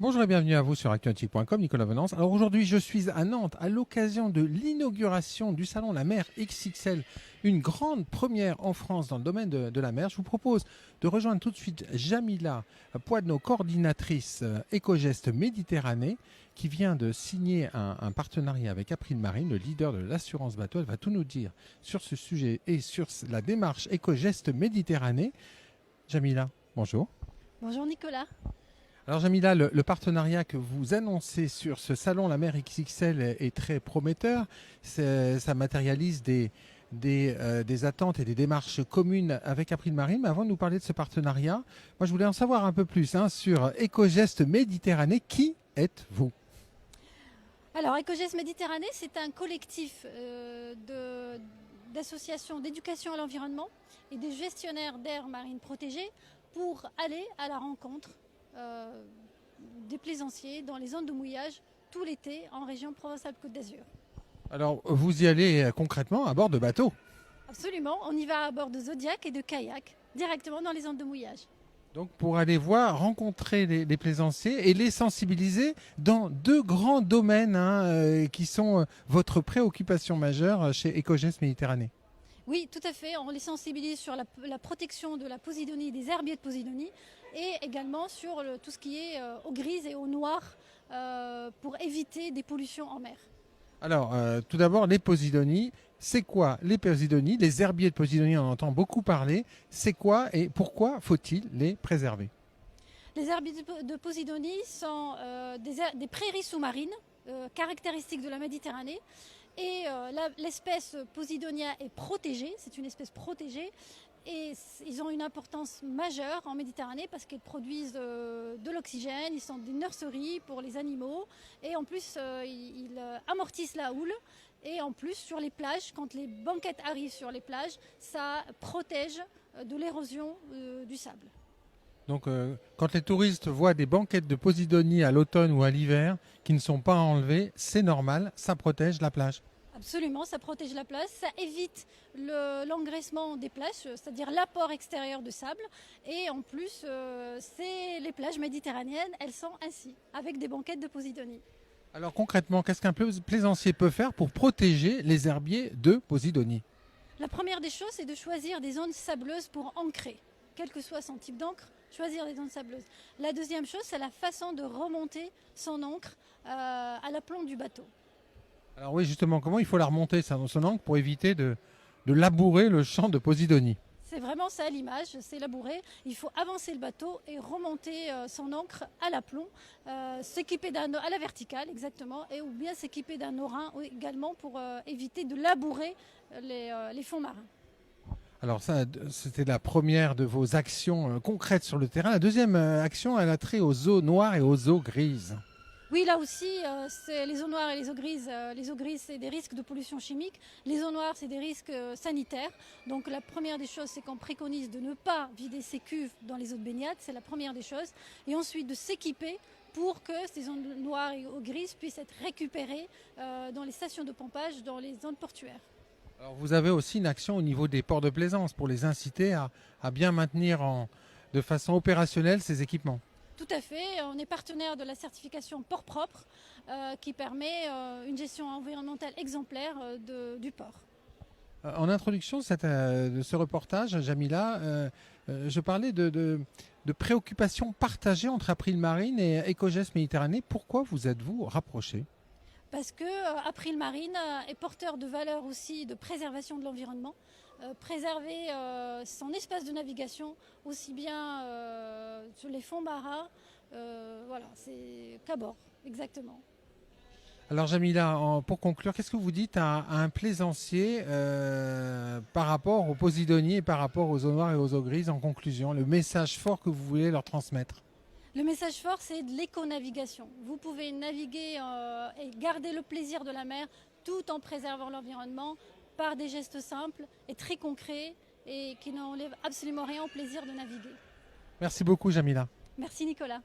Bonjour et bienvenue à vous sur actuantique.com, Nicolas Venance. Alors aujourd'hui, je suis à Nantes à l'occasion de l'inauguration du salon La Mer XXL, une grande première en France dans le domaine de la mer. Je vous propose de rejoindre tout de suite Jamila Poidneau, coordinatrice Éco-Gestes Méditerranée, qui vient de signer un partenariat avec April Marine, le leader de l'assurance bateau. Elle va tout nous dire sur ce sujet et sur la démarche Éco-Gestes Méditerranée. Jamila, bonjour. Bonjour Nicolas. Alors Jamila, le partenariat que vous annoncez sur ce salon La Mer XXL est très prometteur. Ça matérialise des attentes et des démarches communes avec April Marine. Mais avant de nous parler de ce partenariat, moi je voulais en savoir un peu plus sur Éco-Gestes Méditerranée. Qui êtes-vous ? Alors Éco-Gestes Méditerranée, c'est un collectif d'associations d'éducation à l'environnement et des gestionnaires d'aires marines protégées pour aller à la rencontre des plaisanciers dans les zones de mouillage tout l'été en région Provence-Alpes-Côte d'Azur. Alors vous y allez concrètement à bord de bateaux ? Absolument, on y va à bord de Zodiac et de kayak directement dans les zones de mouillage. Donc pour aller voir, rencontrer les plaisanciers et les sensibiliser dans deux grands domaines qui sont votre préoccupation majeure chez Éco-Gestes Méditerranée. Oui, tout à fait. On les sensibilise sur la protection de la posidonie, des herbiers de posidonie, et également sur tout ce qui est eau grise et eau noire pour éviter des pollutions en mer. Alors, tout d'abord, les posidonies. C'est quoi les posidonies ? Les herbiers de posidonie, on en entend beaucoup parler. C'est quoi et pourquoi faut-il les préserver ? Les herbiers de posidonie sont des prairies sous-marines caractéristiques de la Méditerranée. Et l'espèce Posidonia est protégée, c'est une espèce protégée. Et ils ont une importance majeure en Méditerranée parce qu'ils produisent de l'oxygène, ils sont des nurseries pour les animaux. Et en plus, ils amortissent la houle. Et en plus, sur les plages, quand les banquettes arrivent sur les plages, ça protège de l'érosion du sable. Donc, quand les touristes voient des banquettes de posidonie à l'automne ou à l'hiver qui ne sont pas enlevées, c'est normal, ça protège la plage. Absolument, ça protège la plage, ça évite l'engraissement des plages, c'est-à-dire l'apport extérieur de sable. Et en plus, les plages méditerranéennes, elles sont ainsi, avec des banquettes de posidonie. Alors concrètement, qu'est-ce qu'un plaisancier peut faire pour protéger les herbiers de posidonie ? La première des choses, c'est de choisir des zones sableuses pour ancrer, quel que soit son type d'encre. Choisir des zones sableuses. La deuxième chose, c'est la façon de remonter son ancre à l'aplomb du bateau. Alors oui, justement, comment il faut la remonter, son ancre, pour éviter de labourer le champ de posidonie ? C'est vraiment ça l'image, c'est labourer. Il faut avancer le bateau et remonter son ancre à l'aplomb, s'équiper à la verticale exactement, ou bien s'équiper d'un orin également pour éviter de labourer les fonds marins. Alors ça, c'était la première de vos actions concrètes sur le terrain. La deuxième action, elle a trait aux eaux noires et aux eaux grises. Oui, là aussi, c'est les eaux noires et les eaux grises. Les eaux grises, c'est des risques de pollution chimique. Les eaux noires, c'est des risques sanitaires. Donc la première des choses, c'est qu'on préconise de ne pas vider ses cuves dans les eaux de baignade. C'est la première des choses. Et ensuite, de s'équiper pour que ces eaux noires et eaux grises puissent être récupérées dans les stations de pompage, dans les zones portuaires. Alors vous avez aussi une action au niveau des ports de plaisance pour les inciter à bien maintenir de façon opérationnelle ces équipements. Tout à fait, on est partenaire de la certification port propre qui permet une gestion environnementale exemplaire du port. En introduction de ce reportage, Jamila, je parlais de préoccupations partagées entre April Marine et Éco-Gestes Méditerranée. Pourquoi vous êtes-vous rapprochés ? Parce que April Marine est porteur de valeurs aussi de préservation de l'environnement, préserver son espace de navigation aussi bien sur les fonds marins, voilà, c'est qu'à bord, exactement. Alors Jamila, pour conclure, qu'est-ce que vous dites à un plaisancier par rapport aux posidonies et par rapport aux eaux noires et aux eaux grises en conclusion, le message fort que vous voulez leur transmettre ? Le message fort, c'est de l'éco-navigation. Vous pouvez naviguer et garder le plaisir de la mer tout en préservant l'environnement par des gestes simples et très concrets et qui n'enlèvent absolument rien au plaisir de naviguer. Merci beaucoup Jamila. Merci Nicolas.